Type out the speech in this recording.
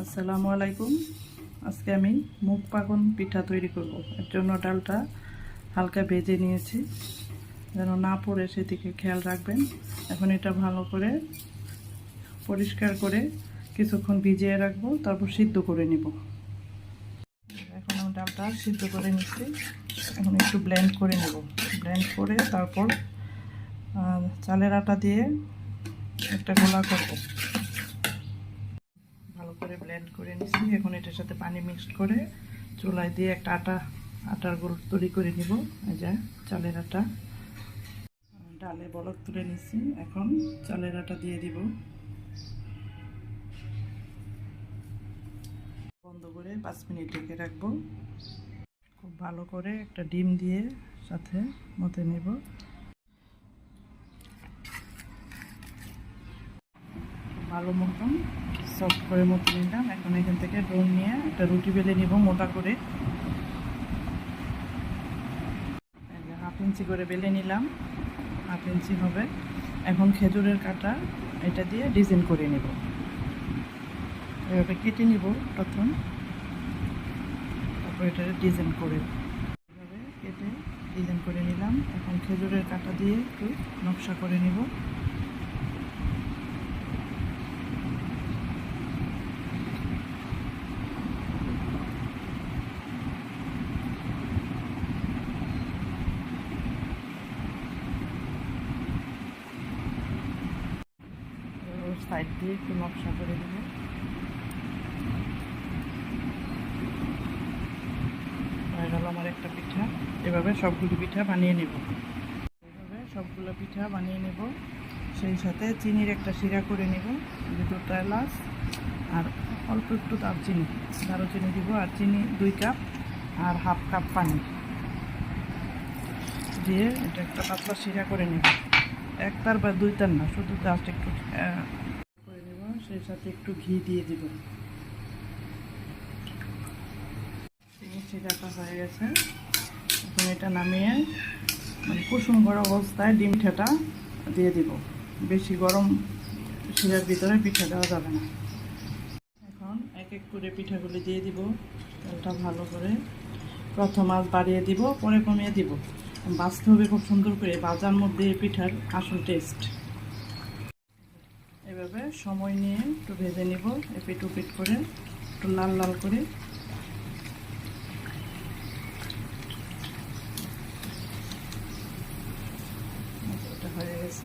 আসসালামু আলাইকুম। আজকে আমি মুগ পাকন পিঠা তৈরি করব। এর জন্য ডালটা হালকা ভেজে নিয়েছি, যেন না পড়ে সেদিকে খেয়াল রাখবেন। এখন এটা ভালো করে পরিষ্কার করে কিছুক্ষণ ভিজিয়ে রাখবো, তারপর সিদ্ধ করে নিব। এখন আমি ডালটা সিদ্ধ করে নিচ্ছি। এখন একটু ব্লেন্ড করে নেব। ব্লেন্ড করে তারপর চালের আটা দিয়ে একটা গোলা করব। ভালো করে ব্লেন্ড করে নিচ্ছি। এখন এটার সাথে পানি মিক্সড করে চুলায় দিয়ে একটা আটার গোল তৈরি করে নিব। এই যে চালের আটা, ডালে বলক তুলে নিচ্ছি। এখন চালের আটা দিয়ে দিব, বন্ধ করে 5 মিনিট ঢেকে রাখবো। খুব ভালো করে একটা ডিম দিয়ে সাথে মতে নেব। ভালো মতন সফট করে মতো নিলাম। এখন এখান থেকে ডো নিয়ে একটা রুটি বেলে নিব মোটা করে। 1/2 ইঞ্চি করে বেলে নিলাম, 1/2 ইঞ্চি হবে। এখন খেজুরের কাটা এটা দিয়ে ডিজাইন করে নেব। এভাবে কেটে নিব প্রথম, তারপর এটা ডিজাইন করে এভাবে কেটে ডিজাইন করে নিলাম। এখন খেজুরের কাটা দিয়ে একটু নকশা করে নিব। সাইড দিয়ে একটু নকশা করে দেব। হয়ে গেল আমার একটা পিঠা। এভাবে সবগুলো পিঠা বানিয়ে নেব। এভাবে সবগুলো পিঠা বানিয়ে নেব। সেই সাথে চিনির একটা শিরা করে নেব, 2টা এলাচ আর অল্প একটু দারচিনি দিব, আর চিনি 2 কাপ আর 1/2 কাপ পানি দিয়ে এটা একটা পাতলা শিরা করে নেব। 1 তার বা 2 তার না, শুধু জাস্ট একটু করে নেব। সেই সাথে একটু ঘি দিয়ে দিব। শিরাটা হয়ে গেছে। এখন এটা নামিয়ে কুসুম গরম অবস্থায় ডিম ঠেটা দিয়ে দিব। বেশি গরম শিরার ভিতরে পিঠা দেওয়া যাবে না। এখন এক এক করে পিঠাগুলি দিয়ে দিব। তেলটা ভালো করে প্রথম আঁচ বাড়িয়ে দিব, পরে কমিয়ে দিব। ভাজতে হবে খুব সুন্দর করে, ভাজার মধ্যে এই পিঠার আসল টেস্ট। এভাবে সময় নিয়ে একটু ভেজে নিব, এপিট ওপিট করে একটু লাল লাল করে।